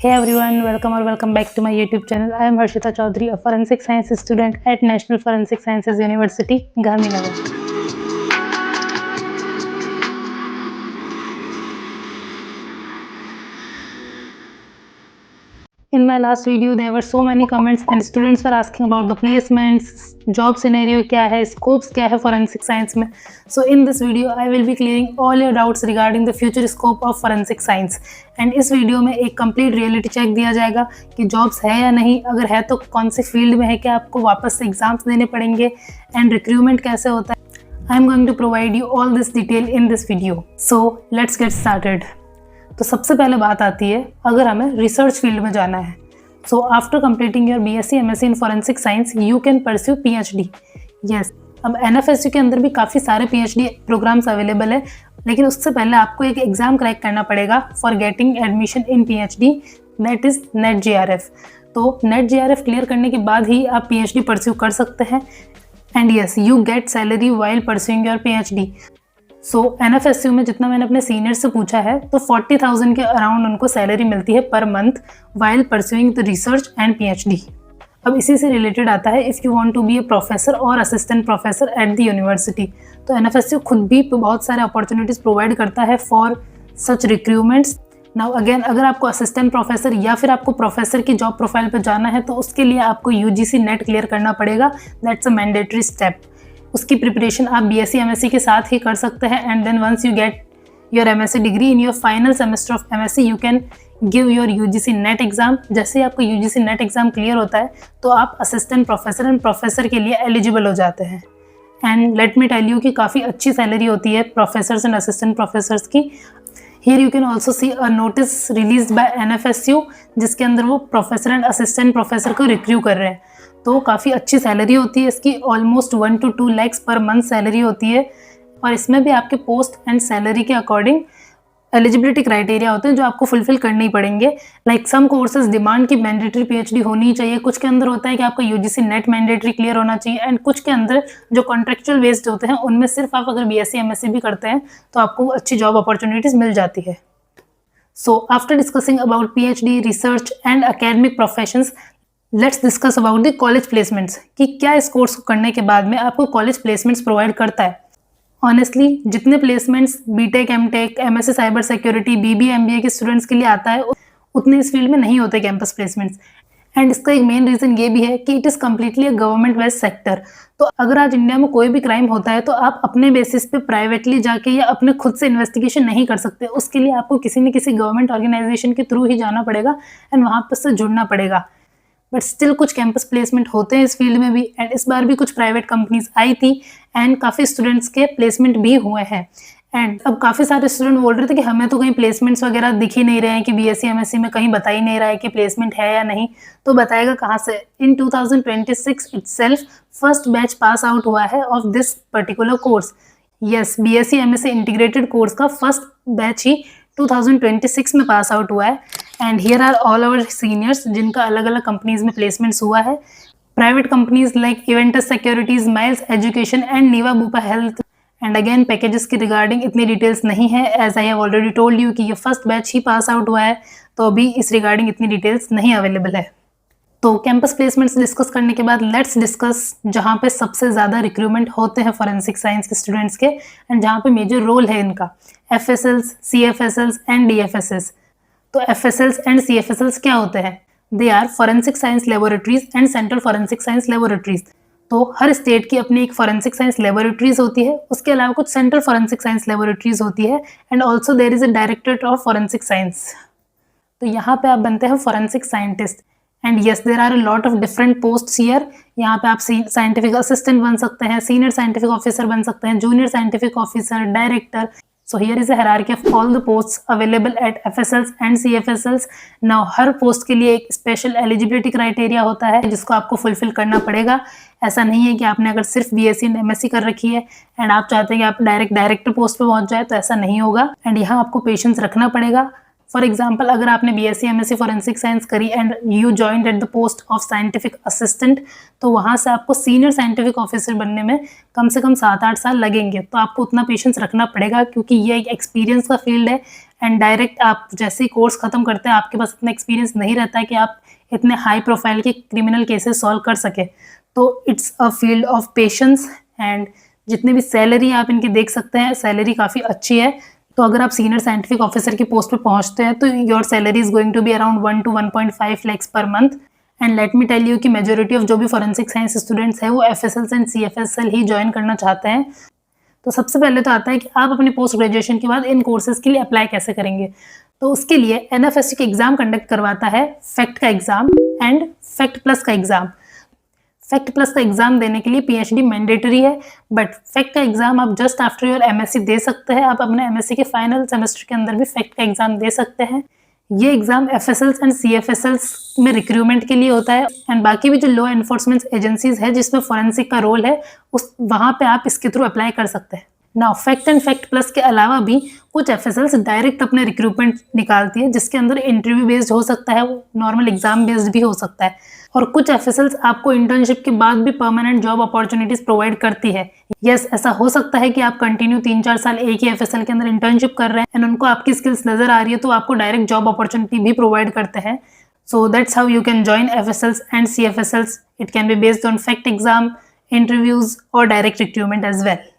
Hey everyone, welcome back to my YouTube channel. I am Harshita Chaudhary, a forensic science student at National Forensic Sciences University, Gandhinagar. In my last video, there were so many comments and students were asking about the placements, job scenario क्या है, scopes क्या है forensic science में. So in this video, I will be clearing all your doubts regarding the future scope of forensic science. And इस video में एक complete reality check दिया जाएगा कि jobs है या नहीं, अगर है तो कौन से फील्ड में है, क्या आपको वापस से एग्जाम्स देने पड़ेंगे and recruitment कैसे होता है. I am going to provide you all this detail in this video. So let's get started. तो सबसे पहले बात आती है अगर हमें रिसर्च फील्ड में जाना है. So after completing your BSc MSc in forensic science you can pursue PhD. Yes, अब एनएफएसयू के अंदर भी काफ़ी सारे पीएचडी प्रोग्राम्स अवेलेबल है, लेकिन उससे पहले आपको एक एग्ज़ाम क्रैक करना पड़ेगा for getting admission in PhD, that is net GRF. तो नेट जीआरएफ क्लियर करने के बाद ही आप पीएचडी परस्यू कर सकते हैं. And yes, you get salary while pursuing your PhD. So NFSU में जितना मैंने अपने सीनियर से पूछा है तो 40,000 के अराउंड उनको सैलरी मिलती है पर month while pursuing the research and PhD. अब इसी से रिलेटेड आता है if you want to be a professor और assistant professor at the university, तो एनएफएसयू खुद भी बहुत सारे अपॉर्चुनिटीज़ प्रोवाइड करता है for such recruitments. Now again, अगर आपको असिस्टेंट प्रोफेसर या फिर आपको प्रोफेसर की जॉब प्रोफाइल पर जाना है तो उसके लिए आपको यूजीसी नेट क्लियर करना पड़ेगा. That's a mandatory step. उसकी प्रिपरेशन आप बीएससी एमएससी के साथ ही कर सकते हैं. And then once you get your MSc degree in your final semester of MSc you can give your UGC NET exam. जैसे ही आपको यूजीसी नेट एग्जाम क्लियर होता है तो आप असिस्टेंट प्रोफेसर एंड प्रोफेसर के लिए एलिजिबल हो जाते हैं. And let me tell you कि काफ़ी अच्छी सैलरी होती है प्रोफेसर्स एंड असिस्टेंट प्रोफेसर्स की. Here you can also see a notice release by NFSU जिसके अंदर वो प्रोफेसर एंड असिस्टेंट प्रोफेसर को रिक्रू कर रहे हैं. तो काफ़ी अच्छी सैलरी होती है इसकी, almost 1 to 2 lakhs per month salary होती है. और इसमें भी आपके पोस्ट एंड सैलरी के अकॉर्डिंग एलिजिबिलिटी क्राइटेरिया होते हैं जो आपको फुलफिल करने ही पड़ेंगे. लाइक सम कोर्सेज डिमांड की मैंडेटरी पीएचडी होनी ही चाहिए, कुछ के अंदर होता है कि आपका यूजीसी नेट मैंडेटरी क्लियर होना चाहिए, एंड कुछ के अंदर जो कॉन्ट्रेक्चुअल बेस्ड होते हैं उनमें सिर्फ आप अगर बीएससी एमएससी भी करते हैं तो आपको अच्छी जॉब अपॉर्चुनिटीज़ मिल जाती है. So after discussing about PhD, research and academic professions, let's discuss about the college placements कि क्या इस कोर्स को करने के बाद में आपको कॉलेज प्लेसमेंट्स प्रोवाइड करता है. ऑनेस्टली जितने placements BTech, MTech, MSc cyber security, BBA, MBA के स्टूडेंट्स के लिए आता है उतने इस फील्ड में नहीं होते कैंपस प्लेसमेंट्स. एंड इसका एक मेन रीज़न ये भी है कि it is completely a government based sector. तो अगर आज इंडिया में कोई भी क्राइम होता है तो आप अपने बेसिस पे प्राइवेटली जाके या अपने खुद से इन्वेस्टिगेशन नहीं कर सकते. उसके लिए आपको किसी न किसी गवर्नमेंट ऑर्गेनाइजेशन के थ्रू ही जाना पड़ेगा एंड वहाँ पर से जुड़ना पड़ेगा. बट स्टिल कुछ कैंपस प्लेसमेंट होते हैं इस फील्ड में भी. एंड इस बार भी कुछ प्राइवेट कंपनीज आई थी एंड काफ़ी स्टूडेंट्स के प्लेसमेंट भी हुए हैं. एंड अब काफ़ी सारे स्टूडेंट बोल रहे थे कि हमें तो कहीं प्लेसमेंट्स वगैरह दिख ही नहीं रहे हैं, कि बीएससी एमएससी में कहीं बता ही नहीं रहा है कि प्लेसमेंट है या नहीं. तो बताएगा कहाँ से. In 2026 itself first batch pass out हुआ है of this particular course. Yes, BSc MSc integrated course का फर्स्ट बैच ही 2026 में पास आउट हुआ है. And here are all our seniors जिनका अलग अलग कंपनीज में प्लेसमेंट्स हुआ है. Private companies like Eventus Securities, Miles Education and Niva Bupa Health. And again packages की रिगार्डिंग इतनी डिटेल्स नहीं है, as I have already told you कि ये फर्स्ट बैच ही पास आउट हुआ है, तो अभी इस रिगार्डिंग इतनी डिटेल्स नहीं अवेलेबल है. तो कैंपस प्लेसमेंट्स डिस्कस करने के बाद लेट्स डिस्कस जहाँ पे सबसे ज़्यादा रिक्रूटमेंट होते हैं फॉरेंसिक साइंस के स्टूडेंट्स के एंड जहाँ पे मेजर रोल है इनका, एफएसएल्स, सीएफएसएल्स एंड डीएफएसएस. तो एफएसएल्स एंड सीएफएसएल्स क्या होते हैं? They are forensic science laboratories and central forensic science laboratories. तो हर स्टेट की अपनी एक फॉरेंसिक साइंस लेबोरेटरीज होती है, उसके अलावा कुछ सेंट्रल फॉरेंसिक साइंस लेबोरेटरीज होती है and also there is a directorate of forensic science. तो यहाँ पे आप बनते हैं forensic scientist. And yes, there are a lot of different posts here. यहाँ पे आप साइंटिफिक असिस्टेंट बन सकते हैं, सीनियर साइंटिफिक ऑफिसर बन सकते हैं, junior scientific officer, director. So here is a hierarchy of all the posts available at FSLs and CFSLs. Now her post के लिए एक स्पेशल एलिजिबिलिटी क्राइटेरिया होता है जिसको आपको फुलफिल करना पड़ेगा. ऐसा नहीं है कि आपने अगर सिर्फ बीएससी एंड एमएससी कर रखी है एंड आप चाहते हैं कि आप डायरेक्टर पोस्ट पे पहुंच जाए, तो ऐसा नहीं होगा. एंड यहाँ आपको पेशेंस रखना पड़ेगा. फॉर एग्जाम्पल अगर आपने BSc MSc फॉरेंसिक साइंस करी and you joined at the post of scientific assistant, तो वहाँ से आपको सीनियर साइंटिफिक ऑफिसर बनने में कम से कम 7-8 साल लगेंगे। तो आपको उतना पेशेंस रखना पड़ेगा क्योंकि ये एक एक्सपीरियंस का फील्ड है एंड डायरेक्ट आप जैसे ही कोर्स खत्म करते हैं आपके पास इतना एक्सपीरियंस नहीं रहता है कि आप इतने हाई प्रोफाइल के क्रिमिनल केसेस सॉल्व कर सके। तो it's a field of patience and जितने भी सैलरी आप इनकी देख सकते हैं, सैलरी काफ़ी अच्छी है। तो अगर आप सीनियर साइंटिफिक ऑफिसर की पोस्ट पे पहुंचते हैं तो your salary is going to be around 1 to 1.5 lakhs per month. And let me tell you कि मेजोरिटी ऑफ जो भी फॉरेंसिक साइंस स्टूडेंट्स हैं वो FSLs एंड CFSL ही ज्वाइन करना चाहते हैं। तो सबसे पहले तो आता है कि आप अपनी पोस्ट ग्रेजुएशन के बाद इन कोर्सेज के लिए अप्लाई कैसे करेंगे। तो उसके लिए NFSU का एग्जाम कंडक्ट करवाता है, फैक्ट का एग्जाम एंड फैक्ट प्लस का एग्जाम। फैक्ट प्लस का एग्जाम देने के लिए PhD मैंडेटरी है, बट फैक्ट का एग्जाम आप जस्ट आफ्टर योर MSc दे सकते हैं। आप अपने MSc के फाइनल सेमेस्टर के अंदर भी फैक्ट का एग्जाम दे सकते हैं। ये एग्जाम FSLs एंड CFSLs में रिक्रूटमेंट के लिए होता है एंड बाकी भी जो लॉ एनफोर्समेंट एजेंसीज है जिसमें फॉरेंसिक का रोल है उस वहाँ पे आप इसके थ्रू अप्लाई कर सकते हैं। Now fact and fact plus के अलावा भी कुछ FSLs डायरेक्ट अपने रिक्रूटमेंट निकालती है जिसके अंदर इंटरव्यू बेस्ड हो सकता है, नॉर्मल एग्जाम बेस्ड भी हो सकता है। और कुछ FSLs आपको इंटर्नशिप के बाद भी परमानेंट जॉब अपॉर्चुनिटीज प्रोवाइड करती है। यस, ऐसा हो सकता है कि आप कंटिन्यू 3-4 साल एक ही FSL के अंदर इंटर्नशिप कर रहे हैं एंड उनको आपकी स्किल्स नजर आ रही है तो आपको डायरेक्ट जॉब अपॉर्चुनिटी भी प्रोवाइड करते हैं। So that's how you can join FSLs and CFSLs। It can be based on fact exam, interviews और direct recruitment as well.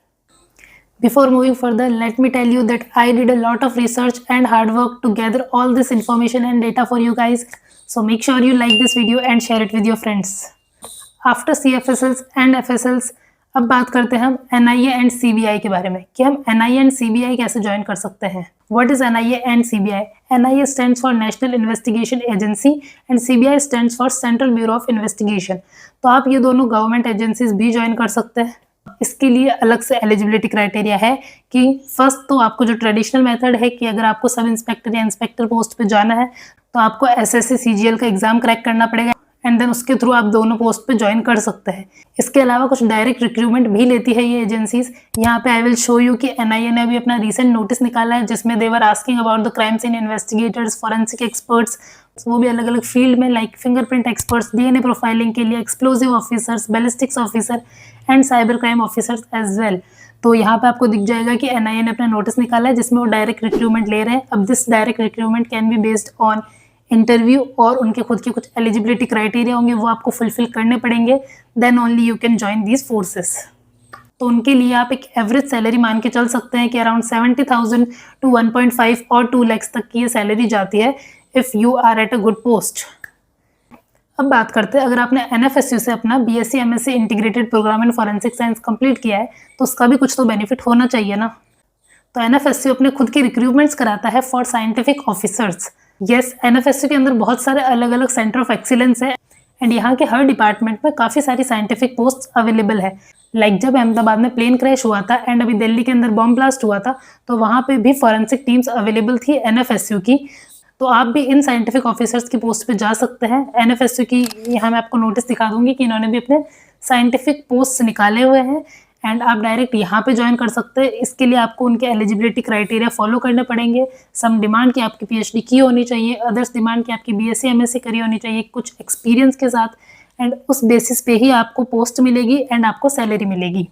Before moving further, let me tell you that I did a lot of research and hard work to gather all this information and data for you guys. So make sure you like this video and share it with your friends. After CFSLs and FSLs, अब बात करते हैं हम NIA and CBI के बारे में कि हम NIA and CBI कैसे ज्वाइन कर सकते हैं। What is NIA and CBI? NIA stands for National Investigation Agency and CBI stands for Central Bureau of Investigation. तो आप ये दोनों गवर्नमेंट एजेंसीज भी ज्वाइन कर सकते हैं। इसके लिए अलग से एलिजिबिलिटी क्राइटेरिया है कि फर्स्ट तो आपको जो ट्रेडिशनल मेथड है कि अगर आपको सब इंस्पेक्टर या इंस्पेक्टर पोस्ट पे जाना है तो आपको SSC CGL का एग्जाम क्रैक करना पड़ेगा एंड देन उसके थ्रू आप दोनों पोस्ट पे ज्वाइन कर सकते हैं। इसके अलावा कुछ डायरेक्ट रिक्रूटमेंट भी लेती है ये एजेंसीज। यहाँ पे आई विल शो यू कि NIA ने अभी अपना रिसेंट नोटिस निकाला है जिसमें they were asking about the crime scene investigators, forensic experts, वो भी अलग अलग फील्ड में like fingerprint experts, DNA profiling के लिए, explosive officers, ballistics officer and cyber crime officers as well. तो यहाँ पे आपको दिख जाएगा कि NIA ने अपना नोटिस निकाला है जिसमें वो डायरेक्ट रिक्रूटमेंट ले रहे हैं। अब this direct recruitment can be based on interview और उनके खुद के कुछ एलिजिबिलिटी क्राइटेरिया होंगे वो आपको फुलफिल करने पड़ेंगे, then only you can join these forces. तो उनके लिए आप एक एवरेज सैलरी मान के चल सकते हैं कि अराउंड 70,000 to 1.5 और 2 lakhs तक की ये सैलरी जाती है if you are at a good post. अब बात करते हैं अगर आपने NFSU से अपना BSc MSc integrated programme in forensic science complete किया है तो उसका भी कुछ तो बेनिफिट होना चाहिए ना। तो NFSU अपने खुद के रिक्रूटमेंट्स कराता है for scientific officers. Yes, NFSU के अंदर बहुत सारे अलग अलग सेंटर ऑफ एक्सीलेंस है एंड यहाँ के हर डिपार्टमेंट में काफ़ी सारी साइंटिफिक पोस्ट अवेलेबल है। लाइक जब अहमदाबाद में प्लेन क्रैश हुआ था एंड अभी दिल्ली के अंदर बॉम्ब ब्लास्ट हुआ था तो वहाँ पे भी फॉरेंसिक टीम्स अवेलेबल थी NFSU की। तो आप भी इन साइंटिफिक ऑफिसर्स की पोस्ट पे जा सकते हैं। NFSU की यहाँ मैं आपको नोटिस दिखा दूंगी कि इन्होंने भी अपने साइंटिफिक पोस्ट निकाले हुए हैं एंड आप डायरेक्ट यहाँ पे ज्वाइन कर सकते हैं। इसके लिए आपको उनके एलिजिबिलिटी क्राइटेरिया फॉलो करने पड़ेंगे। सम डिमांड की आपकी PhD की होनी चाहिए, अदर्स डिमांड की आपकी BSc MSc करी होनी चाहिए कुछ एक्सपीरियंस के साथ एंड उस बेसिस पे ही आपको पोस्ट मिलेगी एंड आपको सैलरी मिलेगी।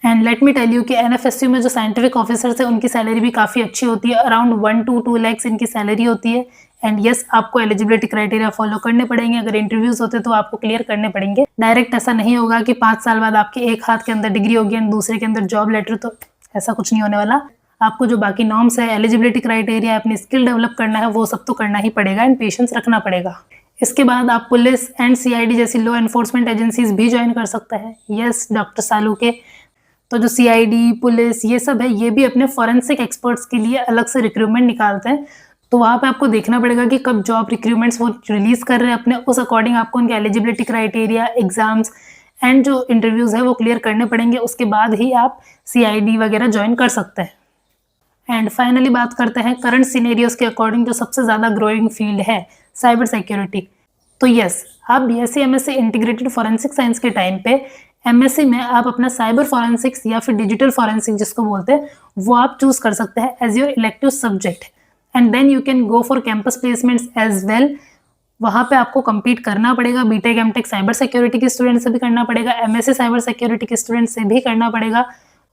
And let me tell you कि NFSU में जो साइंटिफिक ऑफिसर्स है उनकी सैलरी भी काफ़ी अच्छी होती है, अराउंड 1 to 2 lakhs इनकी सैलरी होती है। एंड यस, आपको एलिजिबिलिटी क्राइटेरिया फॉलो करने पड़ेंगे। अगर इंटरव्यूज होते तो आपको क्लियर करने पड़ेंगे। डायरेक्ट ऐसा नहीं होगा कि 5 साल बाद आपके एक हाथ के अंदर डिग्री होगी एंड दूसरे के अंदर जॉब लेटर, तो ऐसा कुछ नहीं होने वाला। आपको जो बाकी नॉर्म्स है, एलिजिबिलिटी क्राइटेरिया, अपनी स्किल डेवलप करना है वो सब तो करना ही पड़ेगा एंड पेशेंस रखना पड़ेगा। इसके बाद आप पुलिस एंड CID जैसी लॉ एनफोर्समेंट एजेंसीज भी ज्वाइन कर सकते हैं। यस, डॉक्टर सालू के तो जो CID, पुलिस ये सब है ये भी अपने फॉरेंसिक एक्सपर्ट्स के लिए अलग से रिक्रूटमेंट निकालते हैं। तो वहाँ पे आपको देखना पड़ेगा कि कब जॉब रिक्रूटमेंट्स वो रिलीज कर रहे हैं अपने, उस अकॉर्डिंग आपको उनके एलिजिबिलिटी क्राइटेरिया, एग्जाम्स एंड जो इंटरव्यूज है वो क्लियर करने पड़ेंगे। उसके बाद ही आप CID वगैरह ज्वाइन कर सकते हैं। एंड फाइनली बात करते हैं करंट सिनेरियोज के अकॉर्डिंग जो सबसे ज़्यादा ग्रोइंग फील्ड है साइबर सिक्योरिटी। तो यस, आप BSc MSc integrated forensic science के टाइम पे MSc में आप अपना साइबर फॉरेंसिक्स या फिर डिजिटल फॉरेंसिक जिसको बोलते हैं वो आप चूज कर सकते हैं as your elective subject. And then you can go for campus placements as well. वहाँ पे आपको compete करना पड़ेगा, बीटेक एमटेक साइबर सिक्योरिटी के स्टूडेंट से भी करना पड़ेगा, एमएससी साइबर सिक्योरिटी के स्टूडेंट से भी करना पड़ेगा।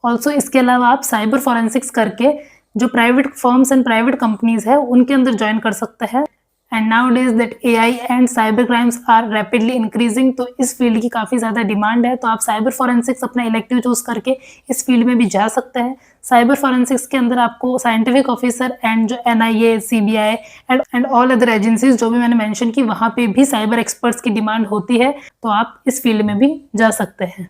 ऑल्सो इसके अलावा आप साइबर फॉरेंसिक्स करके जो private firms and private companies है उनके अंदर ज्वाइन कर सकते हैं। And nowadays that AI and cyber crimes are rapidly increasing, तो इस फील्ड की काफ़ी ज़्यादा डिमांड है, तो आप साइबर फॉरेंसिक्स अपना इलेक्टिव चूज करके इस फील्ड में भी जा सकते हैं। साइबर फॉरेंसिक्स के अंदर आपको साइंटिफिक ऑफिसर एंड जो NIA, CBI and all other agencies जो भी मैंने मेंशन की, वहाँ पे भी साइबर एक्सपर्ट्स की डिमांड होती है, तो आप इस फील्ड में भी जा सकते हैं।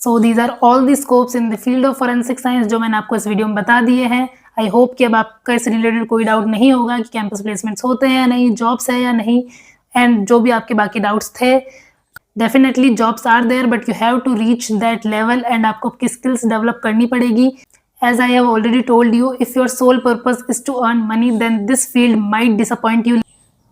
So these are all the scopes in the field of forensic science जो मैंने आपको इस वीडियो में बता दिए हैं। आई होप कि अब आपका इस रिलेटेड कोई डाउट नहीं होगा कि कैंपस प्लेसमेंट्स होते हैं या नहीं, जॉब्स है या नहीं, एंड जो भी आपके बाकी डाउट्स थे। Definitely jobs are there but you have to reach that level and आपको आपकी स्किल्स डेवलप करनी पड़ेगी। As I have already told you, if your sole purpose is to earn money then this field might disappoint you.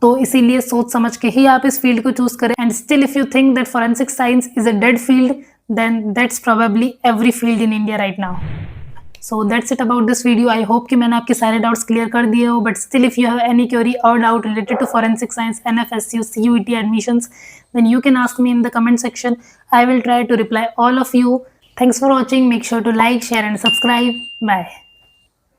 तो इसीलिए सोच समझ के ही आप इस फील्ड को चूज करें। And still if you think that forensic science is a dead field, then that's probably every field in India right now. So that's it about this video. I hope कि मैंने आपके सारे doubts clear कर दिए हो, but still if you have any query or doubt related to forensic science, NFSU, CUET admissions, then you can ask me in the comment section. I will try to reply all of you. Thanks for watching. Make sure to like, share and subscribe. Bye.